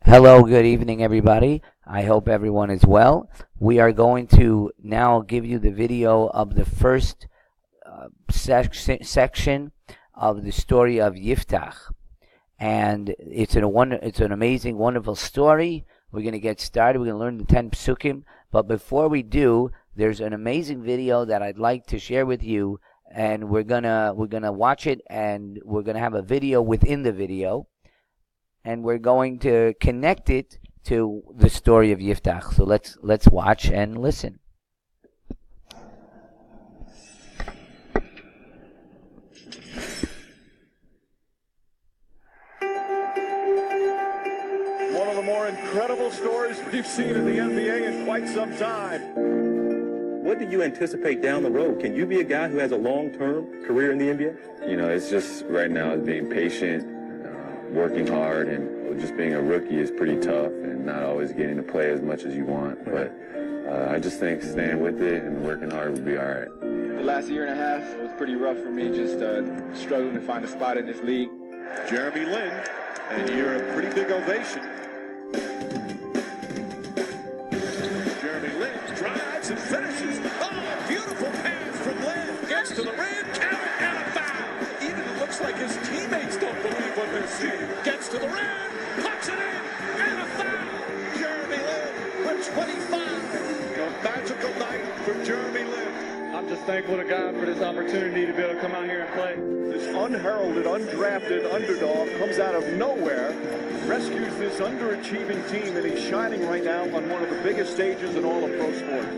Hello, good evening, everybody. I hope everyone is well. We are going to now give you the video of the first section of the story of Yiftach, and it's an amazing, wonderful story. We're going to get started. We're going to learn the 10 Pasukim, but before we do, there's an amazing video that I'd like to share with you, and we're gonna watch it, and we're gonna have a video within the video. And we're going to connect it to the story of Yiftach. So let's watch and listen. One of the more incredible stories we've seen in the NBA in quite some time. What do you anticipate down the road? Can you be a guy who has a long-term career in the NBA? You know, it's just right now is being patient, working hard, and just being a rookie is pretty tough and not always getting to play as much as you want. But I just think staying with it and working hard will be all right. The last year and a half was pretty rough for me, just struggling to find a spot in this league. Jeremy Lin, and you're a pretty big ovation. Jeremy Lin drives and finishes. Oh, beautiful pass from Lin. Gets to the rim, count, and a foul. Even it looks like his teammates don't believe what they're seeing. Gets to the rim, puts it in, and a foul. Jeremy Lin with 25. A magical night from Jeremy Lin. I'm just thankful to God for this opportunity to be able to come out here and play. This unheralded, undrafted underdog comes out of nowhere, rescues this underachieving team, and he's shining right now on one of the biggest stages in all of pro sports.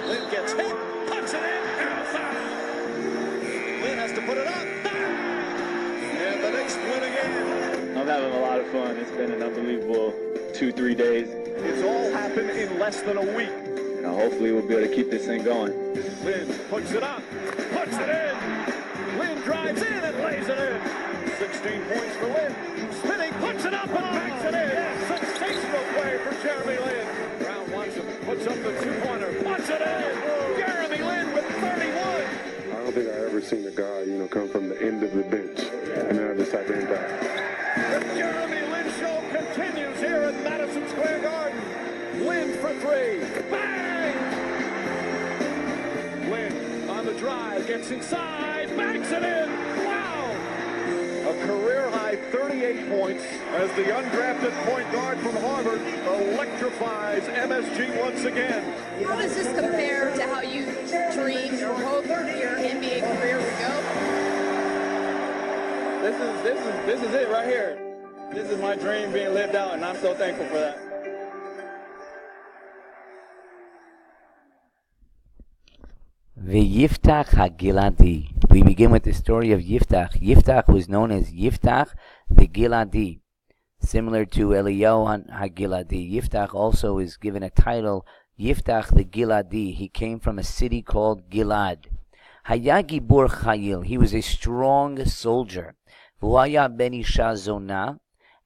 Lin gets hit, puts it in, and a foul. Lin has to put it up. And the Knicks win again. I'm having a lot of fun. It's been an unbelievable 2-3 days. It's all happened in less than a week. You know, hopefully we'll be able to keep this thing going. Lin puts it up, puts it in. Lin drives in and lays it in. 16 points for Lin. Spinning, puts it up and banks it in. Sensational play for Jeremy Lin. Brown wants him, puts up the two-pointer, puts it in. Jeremy Lin with 31. I don't think I ever seen a guy, come from the end of the bench and have this type of impact. The Jeremy Lin show continues here at Madison Square Garden. Lin for three. Bang! Lin on the drive, gets inside, banks it in. Wow! A career-high 38 points as the undrafted point guard from Harvard electrifies MSG once again. How does this compare to how you dreamed or hoped your NBA career would go? This is it right here. This is my dream being lived out, and I'm so thankful for that. Yiftach HaGiladi. We begin with the story of Yiftach. Yiftach was known as Yiftach the Giladi, similar to Eliyahu HaGiladi. Yiftach also is given a title, Yiftach the Giladi. He came from a city called Gilad. Haya Gibur Chayil. He was a strong soldier. V'haya ben isha zona,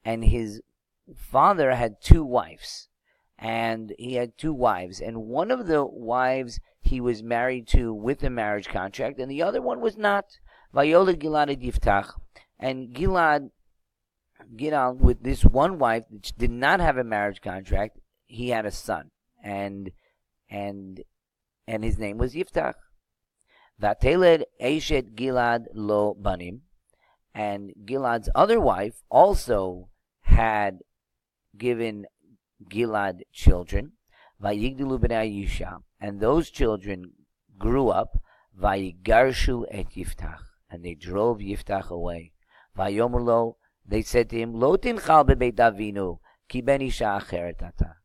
and his father had two wives. And he had two wives, and one of the wives he was married to with a marriage contract, and the other one was not. Vayoled Gilad et Yiftach, and Gilad, with this one wife which did not have a marriage contract, he had a son, and his name was Yiftach. Vateled Eshet Gilad lo banim, and Gilad's other wife also had given Gilad children, Vayigdilu b'nei Yisha, and those children grew up, Vayigarshu et Yiftach, and they drove Yiftach away. Vayomer lo, they said to him, Lo tinchal bebeit avinu, ki ben isha acheret ata.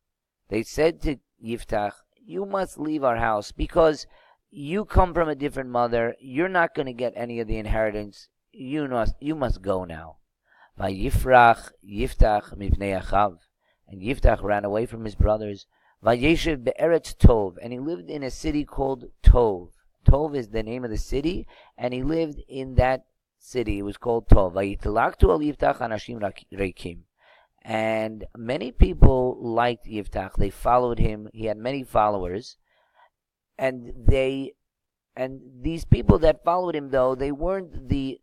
They said to Yiftach, you must leave our house because you come from a different mother. You're not going to get any of the inheritance. You must go now. Vayifrach Yiftach mipnei achav. And Yiftach ran away from his brothers. Vayeshev be'eretz Tov, and he lived in a city called Tov. Tov is the name of the city, and he lived in that city. It was called Tov. Vayitlaktu al Yiftach anashim reikim. And many people liked Yiftach. They followed him. He had many followers. And these people that followed him, though, they weren't the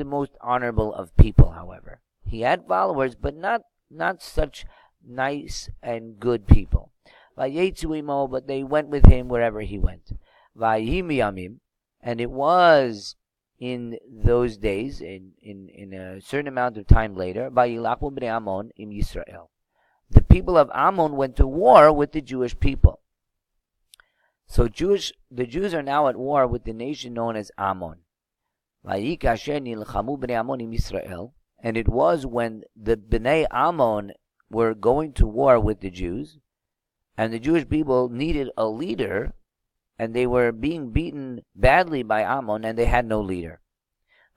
most honorable of people, however. He had followers, but not not such nice and good people. Vayetzu imo, but they went with him wherever he went. Vayhi miyamim, and it was in those days, in a certain amount of time later, Vayilachu bnei Ammon im Yisrael. The people of Ammon went to war with the Jewish people. So the Jews are now at war with the nation known as Ammon. Vayik asher nilchamu bnei Ammon im Yisrael, and it was when the Bnei Ammon were going to war with the Jews, and the Jewish people needed a leader, and they were being beaten badly by Ammon, and they had no leader.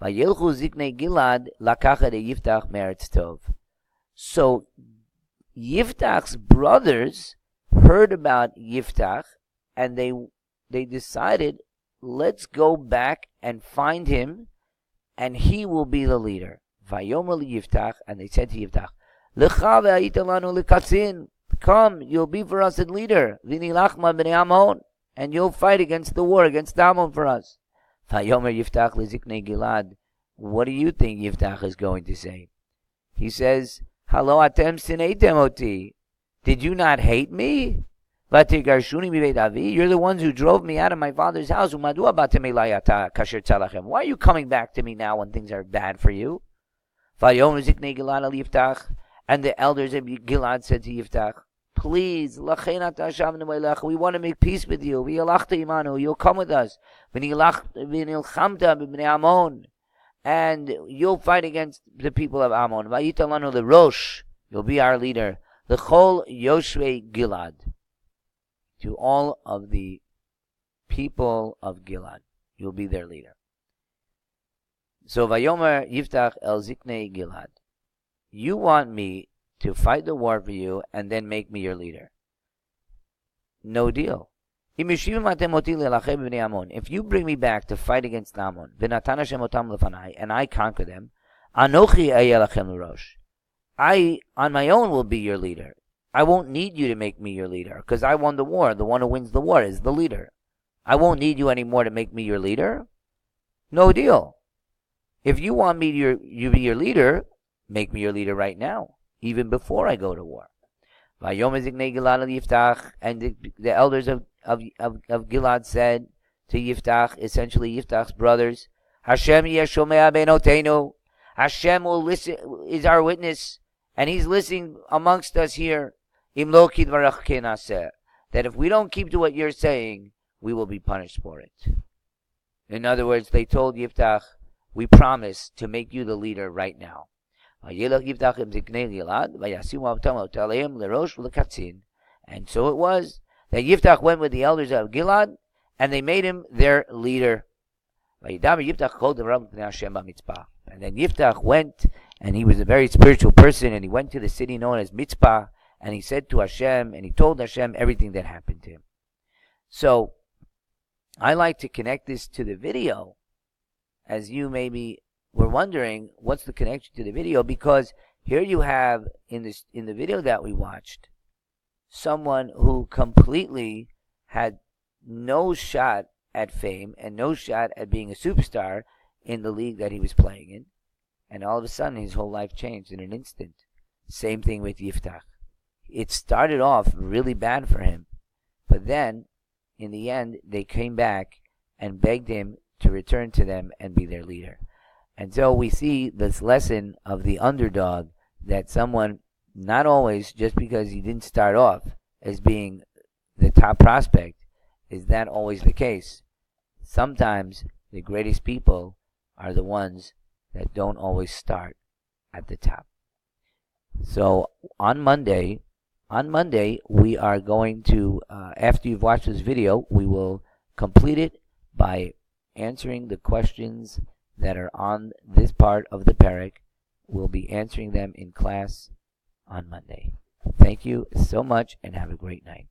Vayelchu ziknei Gilad lakachet Yiftach meretz tov. So Yiftach's brothers heard about Yiftach, and they decided, let's go back and find him, and he will be the leader. Vayomer Yiftach, and they said to Yiftach, Lecha ve'ayita lanu lekatzin. Come, you'll be for us a leader. V'nilachma b'nei Ammon, and you'll fight against the war against Ammon for us. Vayomer Yiftach leziknei Gilad. What do you think Yiftach is going to say? He says, Halo atem sineitem oti. Did you not hate me? V'tigarshuni mibeit avi. You're the ones who drove me out of my father's house. Umadua batem elai ata kasher tzalachem. Why are you coming back to me now when things are bad for you? Vayomer ziknei Gilad al Yiftach. And the elders of Gilad said to Yiftach, please, we want to make peace with you. You'll come with us. And you'll fight against the people of Ammon. The Rosh, you'll be our leader. The Chol Yoshvei Gilad. To all of the people of Gilad, you'll be their leader. So Vayomer Yiftach el Ziknei Gilad. You want me to fight the war for you and then make me your leader. No deal. If you bring me back to fight against Ammon, and I conquer them, I on my own will be your leader. I won't need you to make me your leader, because I won the war. The one who wins the war is the leader. I won't need you anymore to make me your leader. No deal. If you want me to be your leader, make me your leader right now, even before I go to war. And the elders of Gilad said to Yiftach, essentially Yiftach's brothers, Hashem yeshomea benotenu. Hashem will listen, is our witness, and he's listening amongst us here. That if we don't keep to what you're saying, we will be punished for it. In other words, they told Yiftach, we promise to make you the leader right now. And so it was that Yiftach went with the elders of Gilad, and they made him their leader. And then Yiftach went, and he was a very spiritual person, and he went to the city known as Mitzpah, and he said to Hashem, and he told Hashem everything that happened to him. So I like to connect this to the video, as you maybe were wondering what's the connection to the video, because here you have in the video that we watched someone who completely had no shot at fame and no shot at being a superstar in the league that he was playing in, and all of a sudden his whole life changed in an instant. Same thing with Yiftach. It started off really bad for him, but then in the end they came back and begged him to return to them and be their leader. And so we see this lesson of the underdog, that someone, not always just because he didn't start off as being the top prospect, is that always the case. Sometimes the greatest people are the ones that don't always start at the top. So on Monday, we are going to, after you've watched this video, we will complete it by answering the questions that are on this part of the Perek. We'll be answering them in class on Monday. Thank you so much, and have a great night.